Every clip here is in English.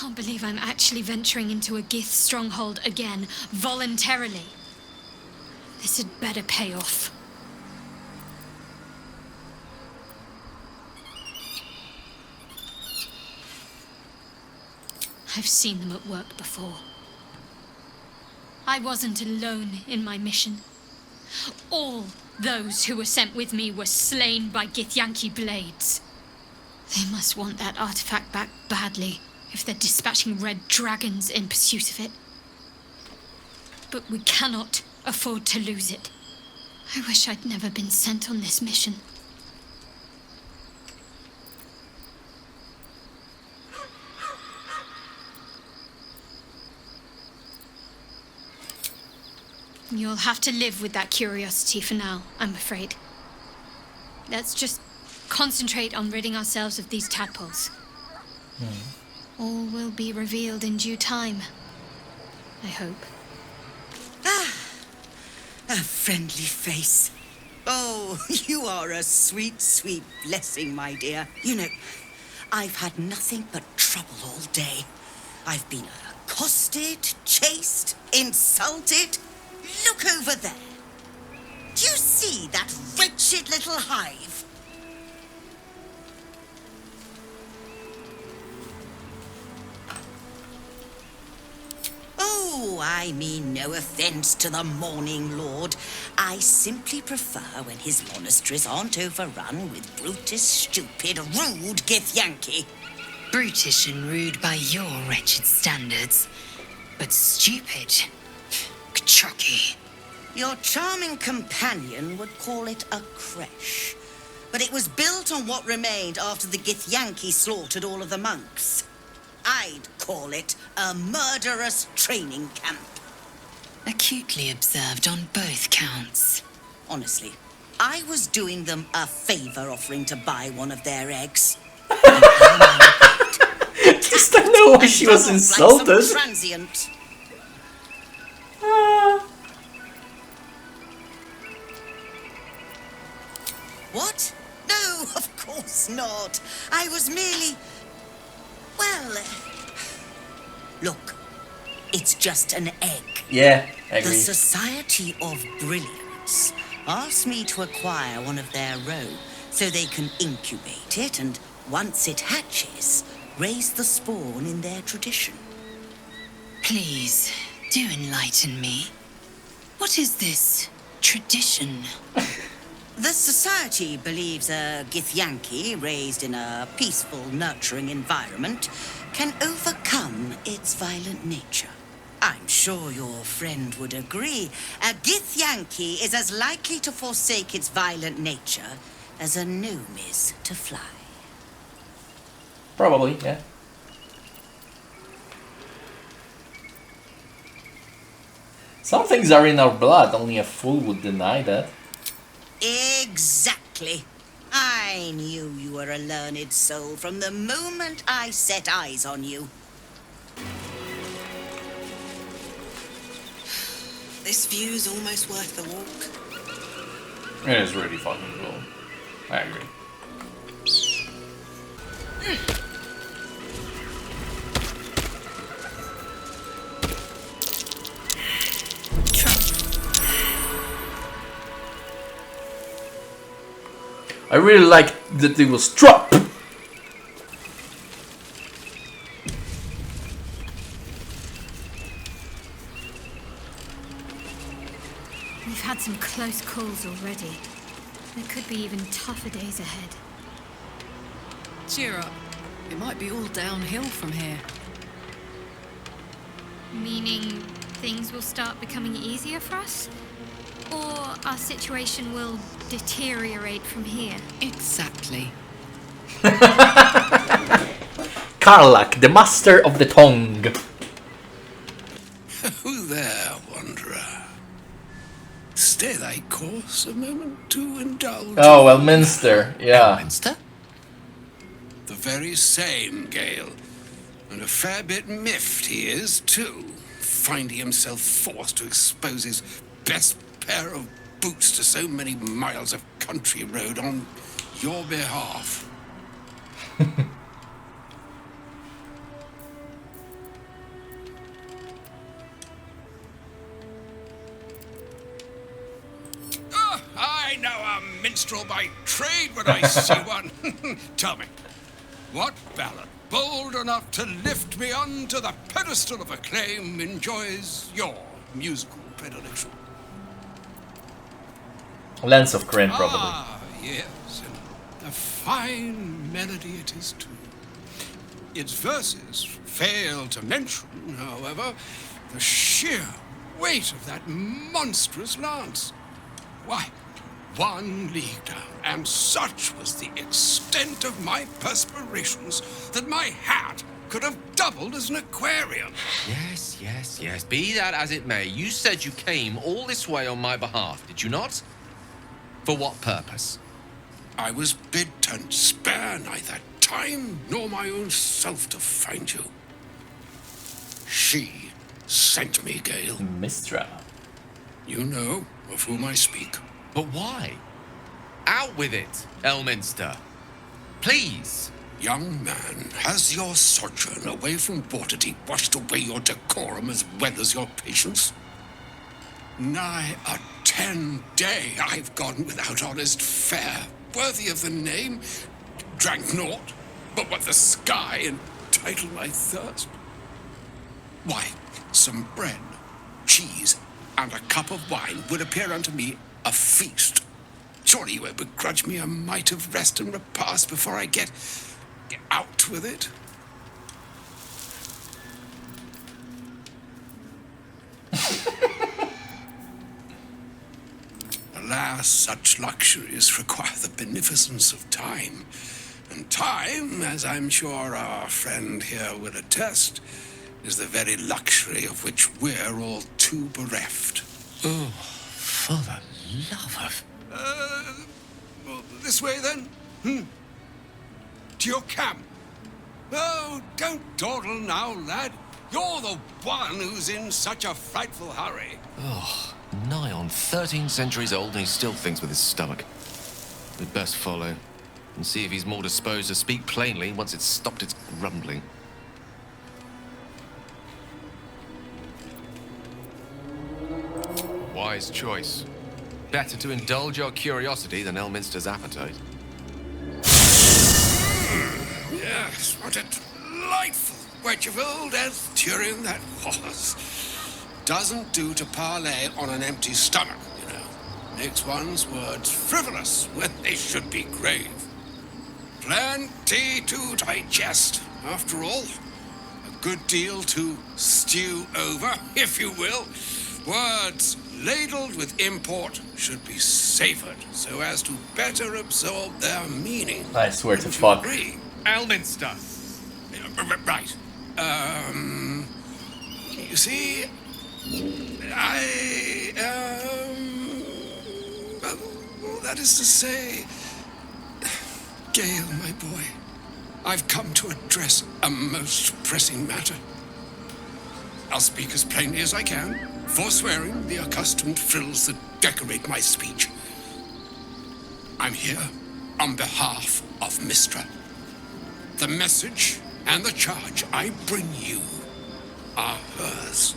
can't believe I'm actually venturing into a Gith stronghold again, voluntarily. This had better pay off. I've seen them at work before. I wasn't alone in my mission. All those who were sent with me were slain by githyanki blades. They must want that artifact back badly if they're dispatching red dragons in pursuit of it. But we cannot afford to lose it. I wish I'd never been sent on this mission. You'll have to live with that curiosity for now, I'm afraid. Let's just concentrate on ridding ourselves of these tadpoles. All will be revealed in due time, I hope. Ah, a friendly face. Oh, you are a sweet, sweet blessing, my dear. You know, I've had nothing but trouble all day. I've been accosted, chased, insulted. Look over there. Do you see that wretched little hive? Oh, I mean no offense to the Morning Lord. I simply prefer when his monasteries aren't overrun with brutish, stupid, rude githyanki. Brutish and rude by your wretched standards, but stupid. Chucky. Your charming companion would call it a creche, but it was built on what remained after the githyanki slaughtered all of the monks. I'd call it a murderous training camp. Acutely observed on both counts. Honestly, I was doing them a favor offering to buy one of their eggs. Just don't know why she was insulted. Like some transient. What? No, of course not. I was merely... Well... Look, it's just an egg. Yeah, I agree. The Society of Brilliance asked me to acquire one of their roe so they can incubate it and, once it hatches, raise the spawn in their tradition. Please, do enlighten me. What is this tradition? The Society believes a githyanki raised in a peaceful, nurturing environment can overcome its violent nature. I'm sure your friend would agree. A githyanki is as likely to forsake its violent nature as a gnome is to fly. Probably, yeah. Some things are in our blood, only a fool would deny that. Exactly. I knew you were a learned soul from the moment I set eyes on you. This view's almost worth the walk. It is really fucking cool. I agree. I really like that it was drop. We've had some close calls already. There could be even tougher days ahead. Cheer up. It might be all downhill from here. Meaning things will start becoming easier for us? Or our situation will deteriorate from here? Exactly. Karlach, the master of the tongue. Who there, wanderer? Stay thy course a moment to indulge. Oh, Elminster, yeah. Elminster? The very same, Gale. And a fair bit miffed he is, too, finding himself forced to expose his best pair of boots to so many miles of country road on your behalf. know a minstrel by trade when I see one. Tell me, what ballad bold enough to lift me onto the pedestal of acclaim enjoys your musical predilection? Lens of Kryn, probably. Ah, yes, and a fine melody it is too. Its verses fail to mention, however, the sheer weight of that monstrous lance. Why, 1 league down, and such was the extent of my perspirations that my hat could have doubled as an aquarium. Yes, yes, yes. Be that as it may, you said you came all this way on my behalf, did you not? For what purpose? I was bid to spare neither time nor my own self to find you. She sent me, Gale. Mystra. You know of whom I speak. But why? Out with it, Elminster. Please. Young man, has your sojourn away from Waterdeep washed away your decorum as well as your patience? Nigh a 10-day I've gone without honest fare, worthy of the name. Drank naught, but what the sky entitled my thirst. Why, some bread, cheese, and a cup of wine would appear unto me a feast. Surely you won't begrudge me a mite of rest and repast before I get out with it? Alas, such luxuries require the beneficence of time. And time, as I'm sure our friend here will attest, is the very luxury of which we're all too bereft. Oh, for the love of... Well, this way then? To your camp. Oh, don't dawdle now, lad. You're the one who's in such a frightful hurry. Oh, nigh on 13 centuries old and he still thinks with his stomach. We'd best follow and see if he's more disposed to speak plainly once it's stopped its grumbling. Wise choice. Better to indulge your curiosity than Elminster's appetite. Yes, what a delightful wedge of old Arthurian that was. Doesn't do to parley on an empty stomach, you know. Makes one's words frivolous when they should be grave. Plenty to digest, after all. A good deal to stew over, if you will. Words ladled with import should be savoured so as to better absorb their meaning. I swear to Would you fuck. agree? Elminster! Right. You see, well, that is to say, Gale, my boy, I've come to address a most pressing matter. I'll speak as plainly as I can, forswearing the accustomed frills that decorate my speech. I'm here on behalf of Mystra. The message and the charge I bring you are hers.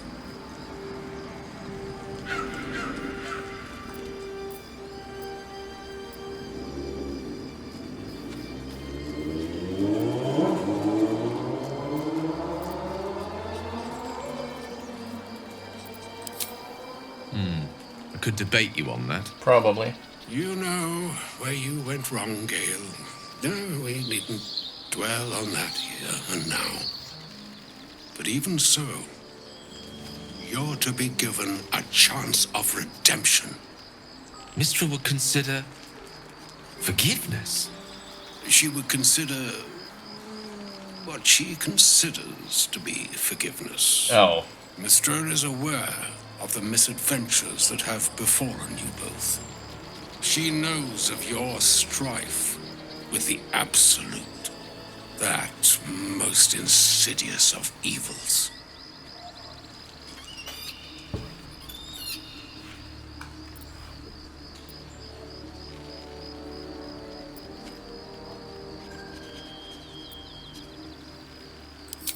I could debate you on that. Probably. You know where you went wrong, Gale. No, we needn't dwell on that here and now. But even so, you're to be given a chance of redemption. Mystra would consider forgiveness. She would consider what she considers to be forgiveness. Oh. Mystra is aware of the misadventures that have befallen you both. She knows of your strife with the Absolute, that most insidious of evils.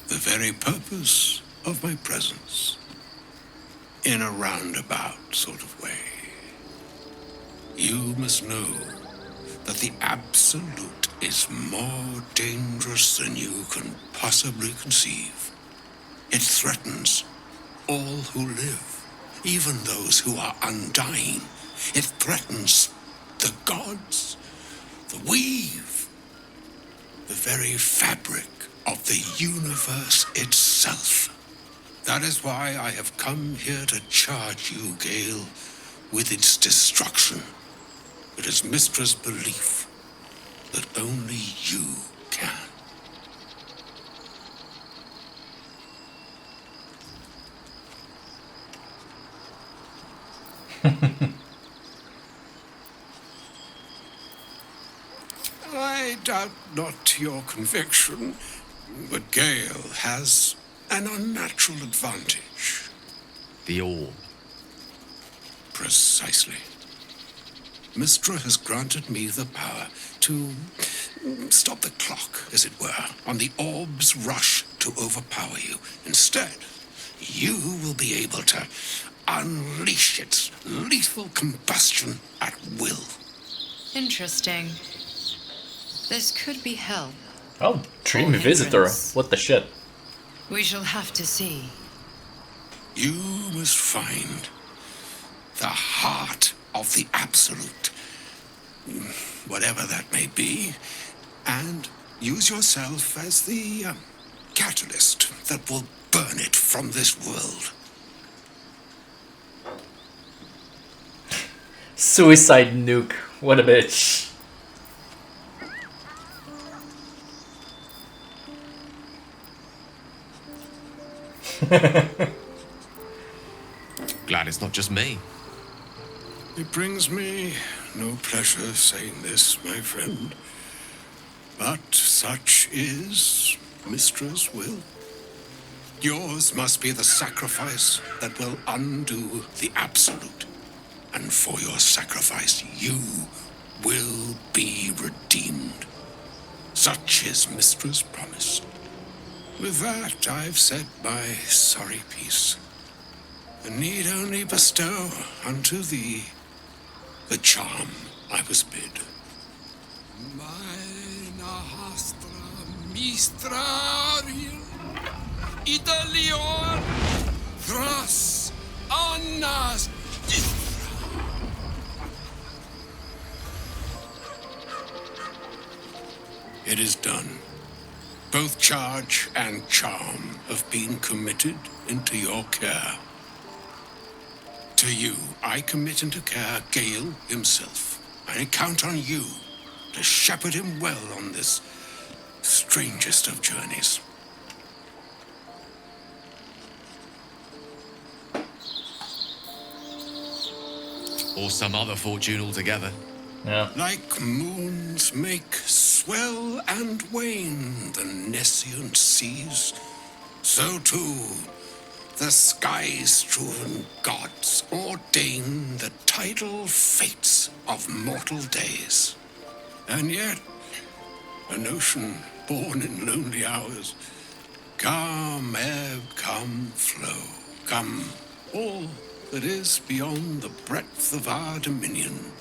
The very purpose of my presence, in a roundabout sort of way, You must know that the Absolute is more dangerous than you can possibly conceive. It threatens all who live, even those who are undying. It threatens the gods, the weave, the very fabric of the universe itself. That is why I have come here to charge you, Gale, with its destruction. It is Mystra's belief that only you can. I doubt not your conviction, but Gale has an unnatural advantage. The orb. Precisely. Mystra has granted me the power to stop the clock, as it were, on the orb's rush to overpower you. Instead, you will be able to unleash its lethal combustion at will. Interesting. This could be help. Oh, dream Or visitor. hindrance. What the shit? We shall have to see. You must find the heart of the Absolute, whatever that may be, and use yourself as the catalyst that will burn it from this world. Suicide nuke. What a bitch. Glad it's not just me. It brings me no pleasure saying this, my friend, but such is Mystra's will. Yours must be the sacrifice that will undo the Absolute, and for your sacrifice you will be redeemed. Such is Mystra's promise. With that, I've said my sorry piece, and need only bestow unto thee the charm I was bid. Mine hastra mistrariel idalior thras annas distra. It is done. Both charge and charm have been committed into your care. To you, I commit into care Gale himself. I count on you to shepherd him well on this strangest of journeys. Or some other fortune altogether. Yeah. Like moons make swell and wane the nescient seas, so too the sky-strewn gods ordain the tidal fates of mortal days. And yet, an ocean born in lonely hours, come ebb, come flow, come all that is beyond the breadth of our dominion.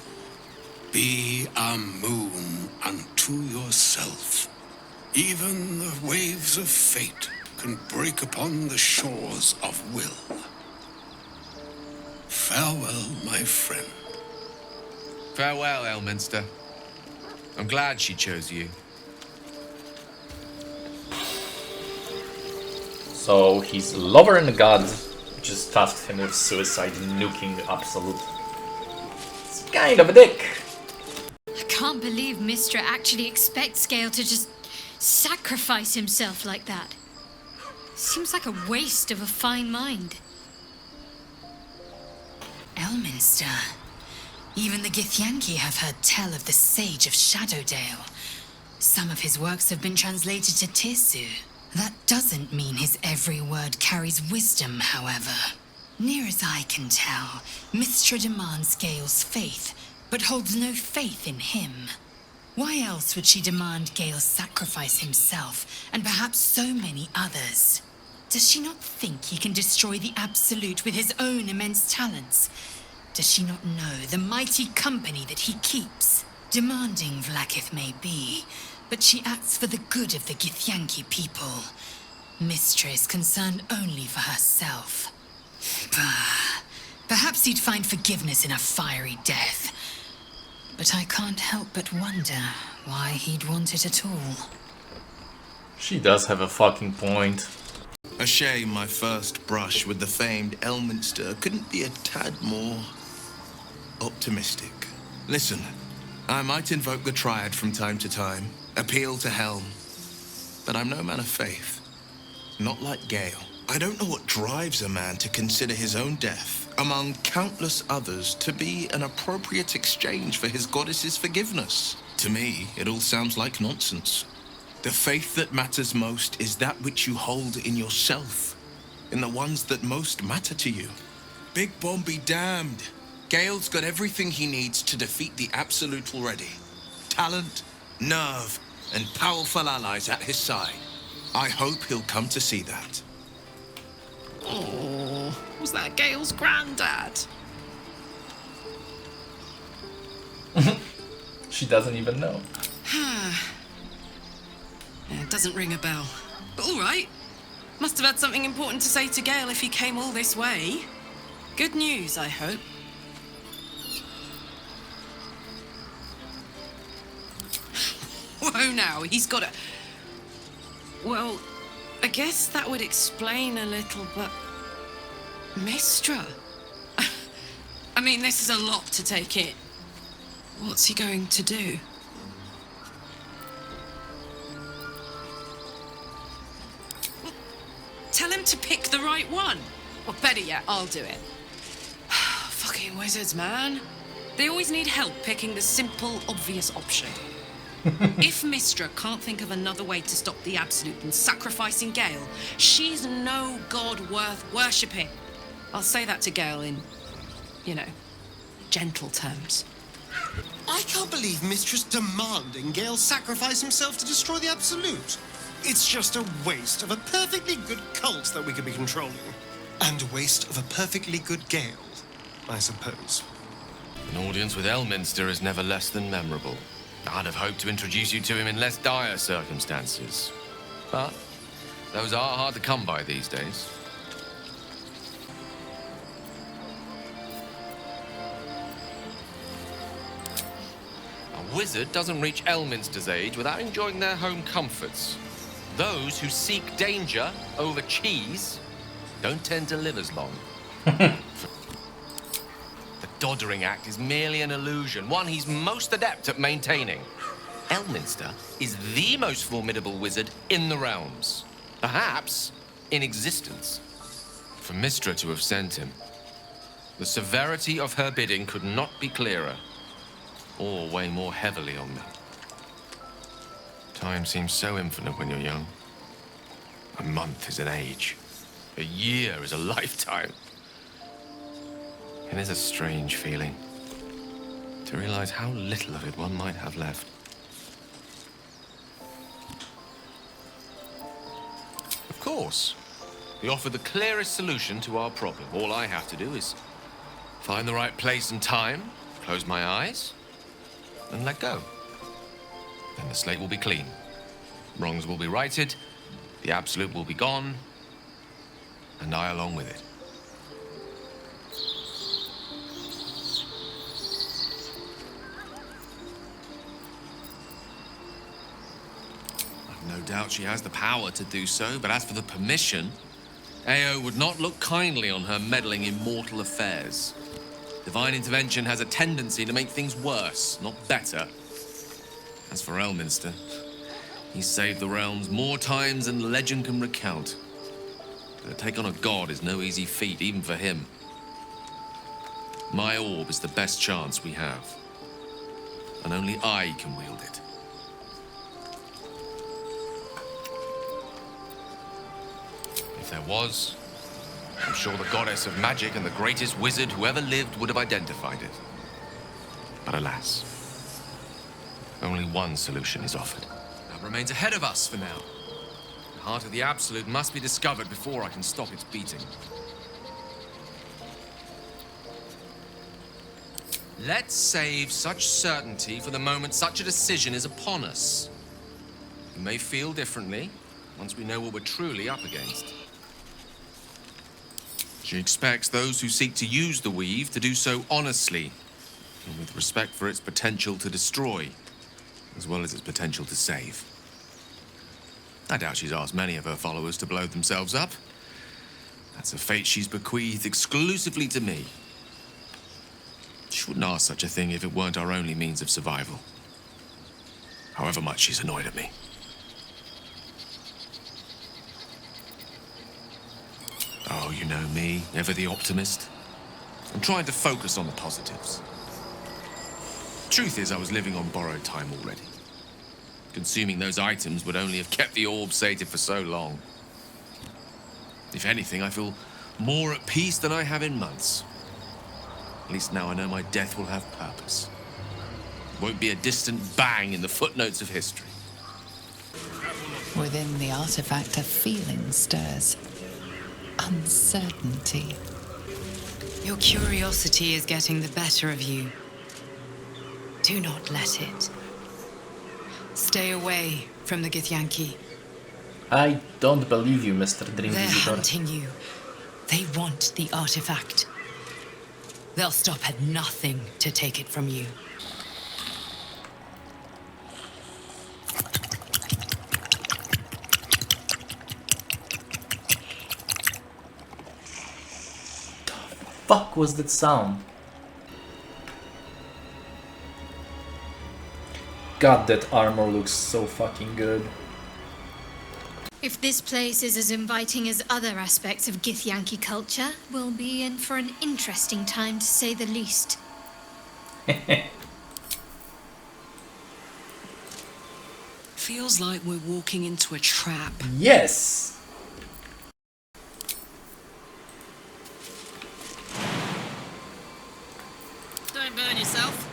Be a moon unto yourself. Even the waves of fate can break upon the shores of will. Farewell, my friend. Farewell, Elminster. I'm glad she chose you. So he's a lover and a god, which just tasked him with suicide and nuking the Absolute. It's kind of a dick. I can't believe Mystra actually expects Gale to just sacrifice himself like that. Seems like a waste of a fine mind. Elminster. Even the Githyanki have heard tell of the Sage of Shadowdale. Some of his works have been translated to Tirsu. That doesn't mean his every word carries wisdom, however. Near as I can tell, Mystra demands Gale's faith, but holds no faith in him. Why else would she demand Gale sacrifice himself, and perhaps so many others? Does she not think he can destroy the Absolute with his own immense talents? Does she not know the mighty company that he keeps? Demanding Vlaakith may be, but she acts for the good of the Githyanki people. Mystra is concerned only for herself. Bah. Perhaps he'd find forgiveness in a fiery death. But I can't help but wonder why he'd want it at all. She does have a fucking point. A shame my first brush with the famed Elminster couldn't be a tad more optimistic. Listen, I might invoke the Triad from time to time, appeal to Helm, but I'm no man of faith. Not like Gale. I don't know what drives a man to consider his own death, among countless others, to be an appropriate exchange for his goddess's forgiveness. To me, it all sounds like nonsense. The faith that matters most is that which you hold in yourself, in the ones that most matter to you. Big Bomb be damned. Gale's got everything he needs to defeat the Absolute already. Talent, nerve, and powerful allies at his side. I hope he'll come to see that. Oh, was that Gale's granddad? She doesn't even know. It doesn't ring a bell. But all right. Must have had something important to say to Gale if he came all this way. Good news, I hope. Whoa now, he's got a... Well, I guess that would explain a little, but... Mystra? I mean, this is a lot to take in. What's he going to do? Well, tell him to pick the right one. Or better yet, I'll do it. Fucking wizards, man. They always need help picking the simple, obvious option. If Mystra can't think of another way to stop the Absolute than sacrificing Gale, she's no god worth worshipping. I'll say that to Gale in, gentle terms. I can't believe Mistress demanding Gale sacrifice himself to destroy the Absolute. It's just a waste of a perfectly good cult that we could be controlling. And a waste of a perfectly good Gale, I suppose. An audience with Elminster is never less than memorable. I'd have hoped to introduce you to him in less dire circumstances. But those are hard to come by these days. A wizard doesn't reach Elminster's age without enjoying their home comforts. Those who seek danger over cheese don't tend to live as long. The Doddering Act is merely an illusion, one he's most adept at maintaining. Elminster is the most formidable wizard in the realms, perhaps in existence. For Mystra to have sent him, the severity of her bidding could not be clearer, or weigh more heavily on me. Time seems so infinite when you're young. A month is an age. A year is a lifetime. It is a strange feeling to realize how little of it one might have left. Of course, we offer the clearest solution to our problem. All I have to do is find the right place and time, close my eyes, and let go. Then the slate will be clean. Wrongs will be righted, the Absolute will be gone, and I along with it. No doubt she has the power to do so, but as for the permission, Ao would not look kindly on her meddling in mortal affairs. Divine intervention has a tendency to make things worse, not better. As for Elminster, he's saved the realms more times than legend can recount. To take on a god is no easy feat, even for him. My orb is the best chance we have, and only I can wield it. If there was, I'm sure the goddess of magic and the greatest wizard who ever lived would have identified it. But alas, only one solution is offered. That remains ahead of us for now. The heart of the Absolute must be discovered before I can stop its beating. Let's save such certainty for the moment such a decision is upon us. We may feel differently once we know what we're truly up against. She expects those who seek to use the weave to do so honestly and with respect for its potential to destroy, as well as its potential to save. I doubt she's asked many of her followers to blow themselves up. That's a fate she's bequeathed exclusively to me. She wouldn't ask such a thing if it weren't our only means of survival. However much she's annoyed at me. Oh, you know me, ever the optimist. I'm trying to focus on the positives. Truth is, I was living on borrowed time already. Consuming those items would only have kept the orb sated for so long. If anything, I feel more at peace than I have in months. At least now I know my death will have purpose. It won't be a distant bang in the footnotes of history. Within the artifact, a feeling stirs. Uncertainty. Your curiosity is getting the better of you. Do not let it. Stay away from the Githyanki. I don't believe you, Mr. Dream They're Visitor. hunting you. They want the artifact. They'll stop at nothing to take it from you. Fuck was that sound? God, that armor looks so fucking good. If this place is as inviting as other aspects of Githyanki culture, we'll be in for an interesting time to say the least. Feels like we're walking into a trap. Yes! Don't burn yourself.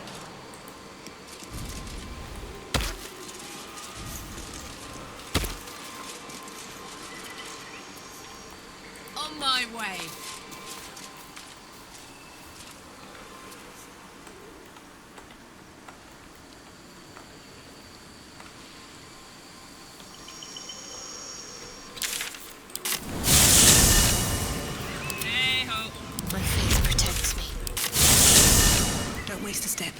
On my way. Hey-ho. My faith protects me. Don't waste a step.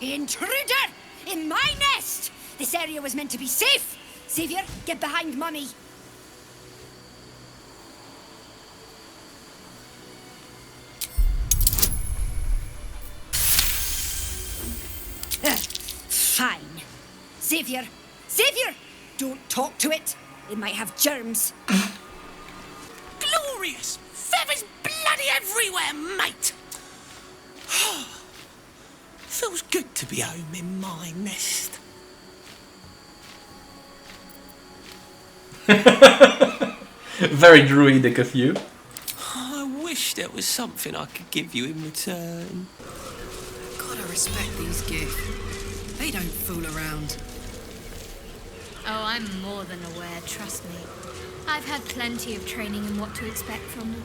Intruder! In my nest! This area was meant to be safe! Savior, get behind Mummy. Fine. Savior! Savior! Don't talk to it. It might have germs. Glorious! Feathers bloody bloody everywhere, mate! Feels good to be home in my nest. Very druidic of you. I wish there was something I could give you in return. Gotta respect these gifts. They don't fool around. Oh, I'm more than aware, trust me. I've had plenty of training in what to expect from them.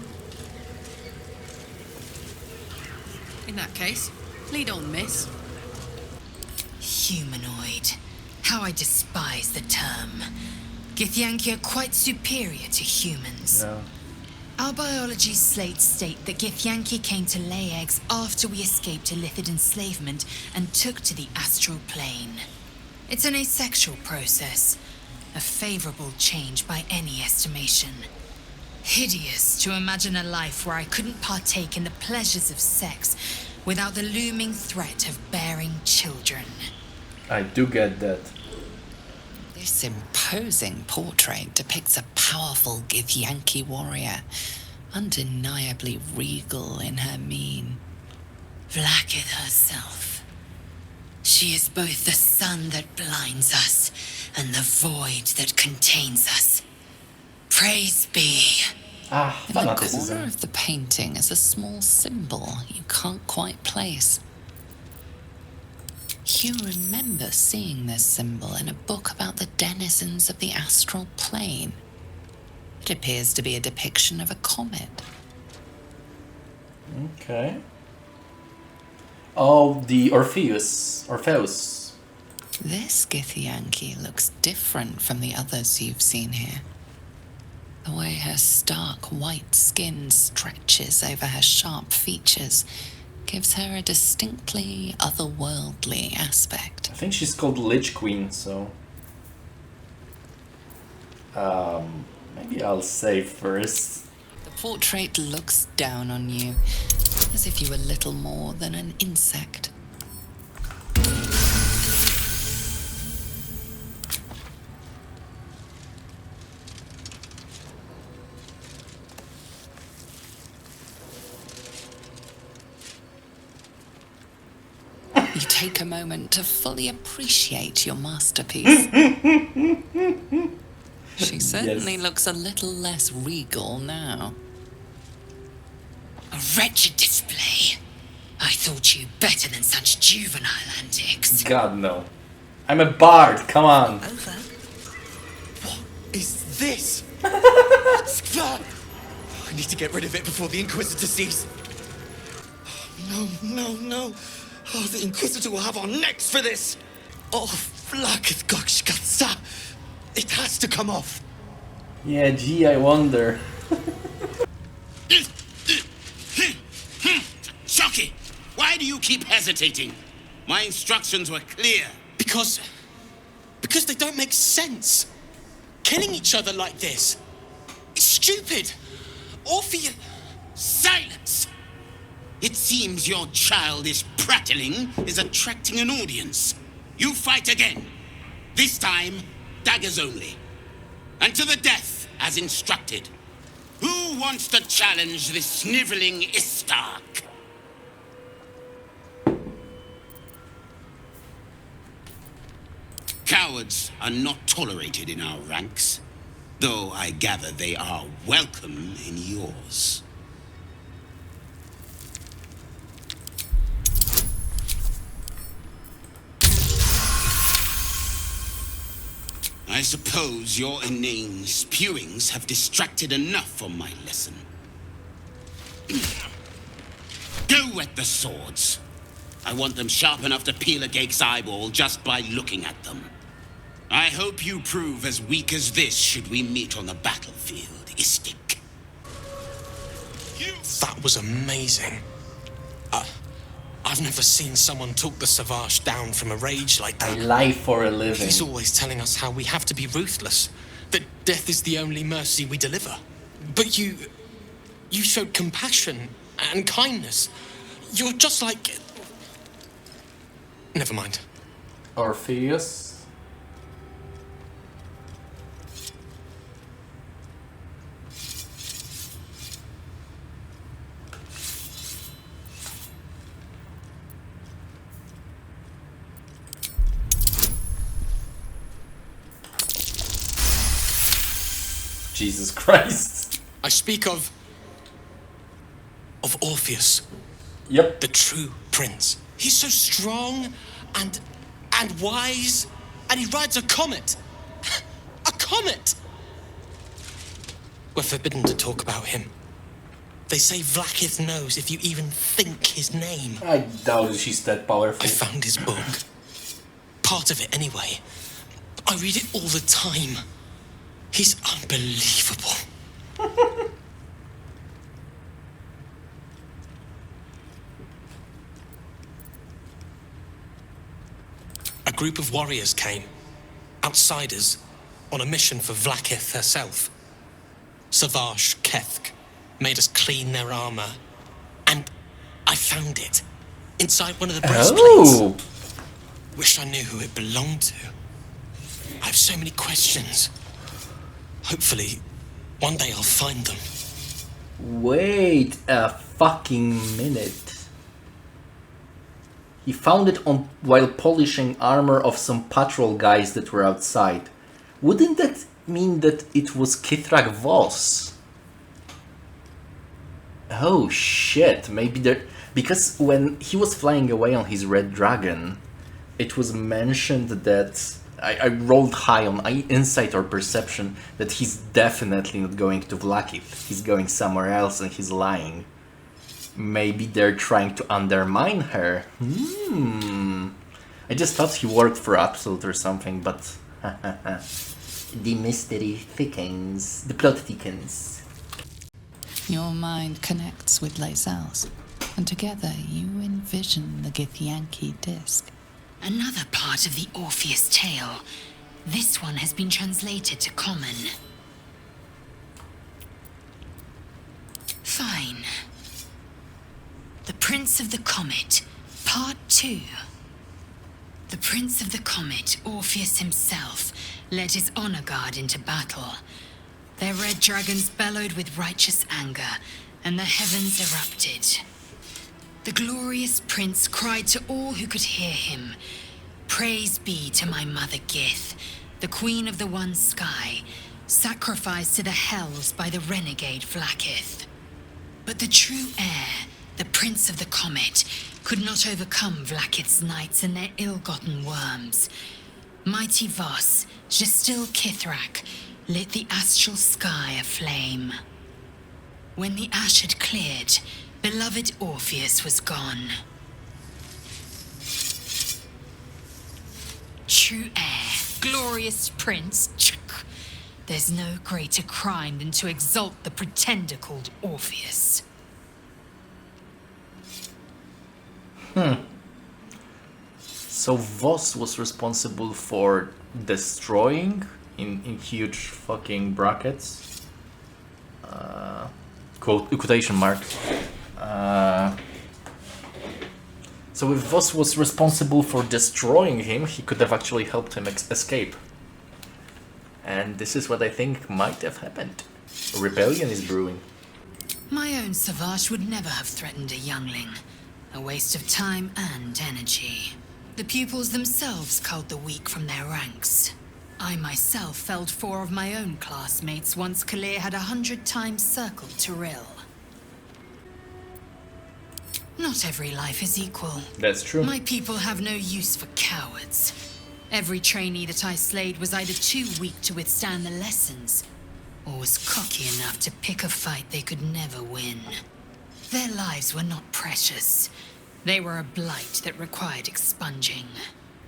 In that case, lead on, miss. Humanoid. How I despise the term. Githyanki are quite superior to humans. No. Our biology slates state that Githyanki came to lay eggs after we escaped illicit enslavement and took to the astral plane. It's an asexual process, a favorable change by any estimation. Hideous to imagine a life where I couldn't partake in the pleasures of sex without the looming threat of bearing children. I do get that. This imposing portrait depicts a powerful githyanki warrior, undeniably regal in her mien. Vlaakith herself. She is both the sun that blinds us and the void that contains us. Praise be. In the corner Fanaticism. of the painting is a small symbol you can't quite place. You remember seeing this symbol in a book about the denizens of the astral plane. It appears to be a depiction of a comet. Okay. Oh, the Orpheus. This githyanki looks different from the others you've seen here. The way her stark white skin stretches over her sharp features gives her a distinctly otherworldly aspect. I think she's called Lich Queen, so... maybe I'll save first. The portrait looks down on you, as if you were little more than an insect. You take a moment to fully appreciate your masterpiece. She certainly looks a little less regal now. A wretched display. I thought you better than such juvenile antics. God, no. I'm a bard, come on. What is this? I need to get rid of it before the Inquisitor sees. No. Oh, the Inquisitor will have our necks for this! Oh, Vlaakith Gokshkatsa! It has to come off! Yeah, gee, I wonder. Shocky! Why do you keep hesitating? My instructions were clear. Because they don't make sense. Killing each other like this. It's stupid. Orpheus... Silence! It seems your childish prattling is attracting an audience. You fight again. This time, daggers only. And to the death, as instructed. Who wants to challenge this sniveling Istark? Cowards are not tolerated in our ranks, though I gather they are welcome in yours. I suppose your inane spewings have distracted enough from my lesson. Go wet the swords. I want them sharp enough to peel a Gake's eyeball just by looking at them. I hope you prove as weak as this should we meet on the battlefield, Istik. That was amazing. I've never seen someone talk the Savage down from a rage like that. I lie for a living. He's always telling us how we have to be ruthless, that death is the only mercy we deliver. But you showed compassion and kindness. You're just like... Never mind. Orpheus. Jesus Christ. I speak of Orpheus. Yep. The true prince. He's so strong and wise, and he rides a comet. A comet! We're forbidden to talk about him. They say Vlaakith knows if you even think his name. I doubt she's that powerful. I found his book. Part of it, anyway. I read it all the time. He's unbelievable. A group of warriors came. Outsiders. On a mission for Vlaakith herself. Savage Kethk made us clean their armor. And I found it. Inside one of the breastplates. Oh. Wish I knew who it belonged to. I have so many questions. Hopefully, one day I'll find them. Wait a fucking minute. He found it while polishing armor of some patrol guys that were outside. Wouldn't that mean that it was Kithrak Voss? Oh shit, maybe there... Because when he was flying away on his red dragon, it was mentioned that... I rolled high on insight or perception that he's definitely not going to Vlaakith. He's going somewhere else and he's lying. Maybe they're trying to undermine her. I just thought he worked for Absolute or something, but... The mystery thickens. The plot thickens. Your mind connects with Lae'zel's, and together you envision the Githyanki disc. Another part of the Orpheus tale. This one has been translated to Common. Fine. The Prince of the Comet, Part 2. The Prince of the Comet, Orpheus himself, led his honor guard into battle. Their red dragons bellowed with righteous anger, and the heavens erupted. The glorious prince cried to all who could hear him, "Praise be to my mother Gith, the queen of the one sky, sacrificed to the hells by the renegade Vlaakith." But the true heir, the Prince of the Comet, could not overcome Vlaakith's knights and their ill-gotten worms. Mighty Voss, Gestil Kithrak, lit the astral sky aflame. When the ash had cleared, beloved Orpheus was gone. True heir, glorious prince, there's no greater crime than to exalt the pretender called Orpheus. So Voss was responsible for destroying, in huge fucking brackets, quotation marks. So if Voss was responsible for destroying him, he could have actually helped him escape. And this is what I think might have happened. A rebellion is brewing. My own Savage would never have threatened a youngling. A waste of time and energy. The pupils themselves culled the weak from their ranks. I myself felled 4 of my own classmates once Kalir had 100 times circled Tyrell. Not every life is equal. That's true. My people have no use for cowards. Every trainee that I slayed was either too weak to withstand the lessons, or was cocky enough to pick a fight they could never win. Their lives were not precious. They were a blight that required expunging.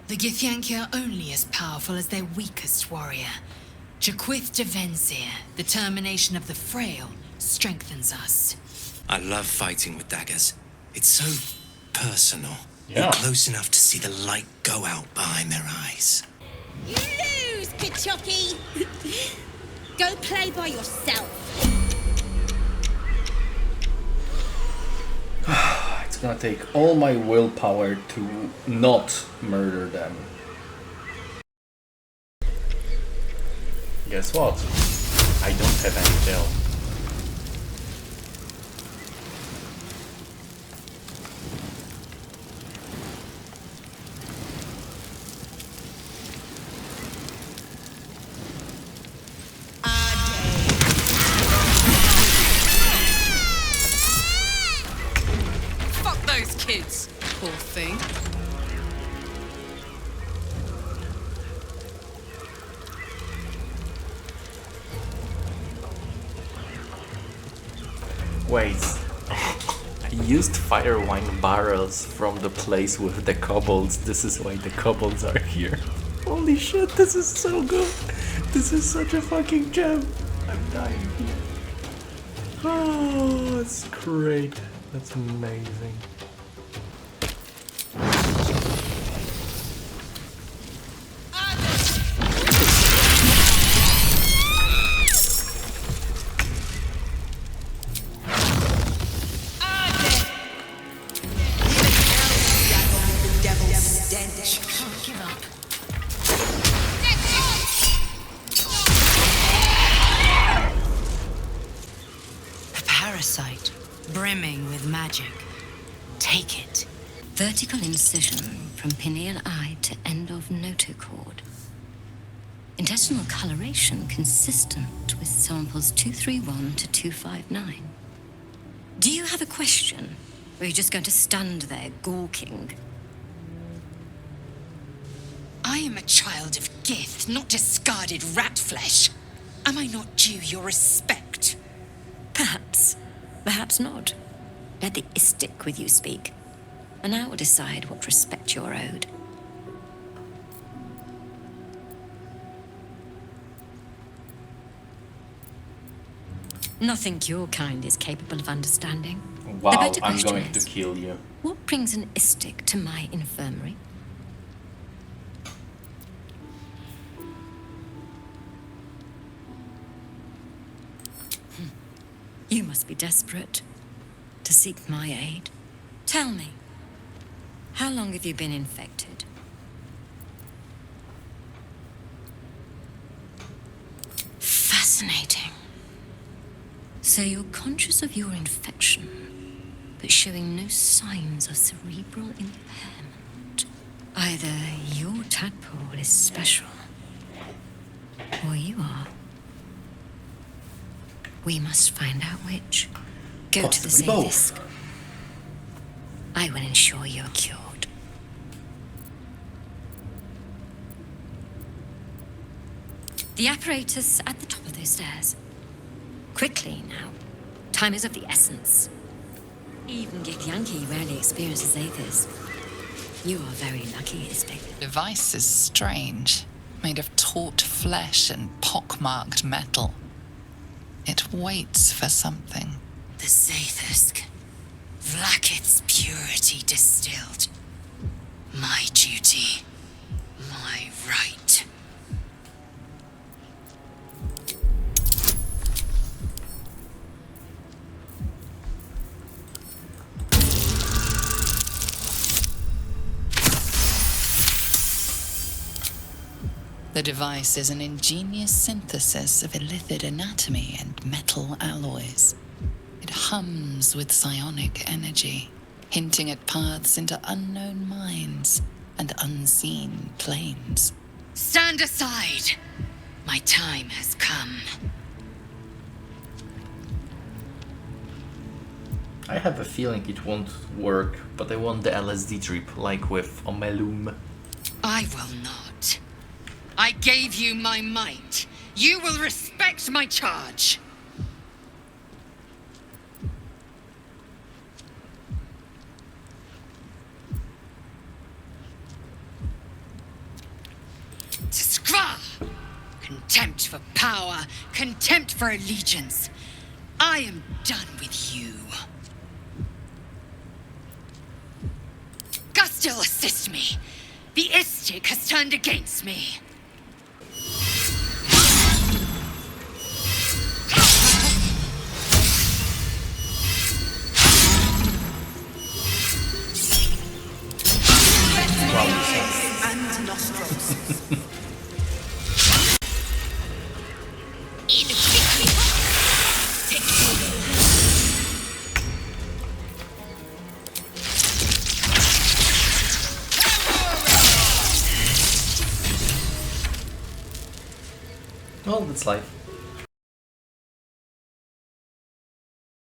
The Githyanki are only as powerful as their weakest warrior. Jaquith Devenzir, the termination of the frail, strengthens us. I love fighting with daggers. It's so personal. Yeah. You're close enough to see the light go out behind their eyes. You lose, Kachoki! Go play by yourself. It's gonna take all my willpower to not murder them. Guess what? I don't have any gel. Wait. I used fire wine barrels from the place with the kobolds. This is why the kobolds are here. Holy shit, this is so good. This is such a fucking gem. I'm dying here. Oh, that's great. That's amazing. Brimming with magic. Take it. Vertical incision from pineal eye to end of notochord. Intestinal coloration consistent with samples 231 to 259. Do you have a question? Or are you just going to stand there gawking? I am a child of Gith, not discarded rat flesh. Am I not due your respect? Perhaps. Perhaps not. Let the istic with you speak, and I will decide what respect you're owed. Nothing your kind is capable of understanding. Wow, The better I'm question going to is, kill you. what brings an istic to my infirmary? You must be desperate to seek my aid. Tell me, how long have you been infected? Fascinating. So you're conscious of your infection, but showing no signs of cerebral impairment. Either your tadpole is special, or you are. We must find out which. Go to the Possibly safest. I will ensure you're cured. The apparatus at the top of those stairs. Quickly now. Time is of the essence. Even githyanki rarely experiences Aethys. You are very lucky, Istik. The device is strange, made of taut flesh and pockmarked metal. It waits for something. The Zaithusk. Vlaakith's purity distilled. My duty. My right. The device is an ingenious synthesis of illithid anatomy and metal alloys. It hums with psionic energy, hinting at paths into unknown mines and unseen planes. Stand aside! My time has come. I have a feeling it won't work, but I want the LSD trip, like with Omelum. I will not. I gave you my might. You will respect my charge. Skra! Contempt for power, contempt for allegiance. I am done with you. Gustil, assist me. The Istik has turned against me. And nostrils. Well, that's life.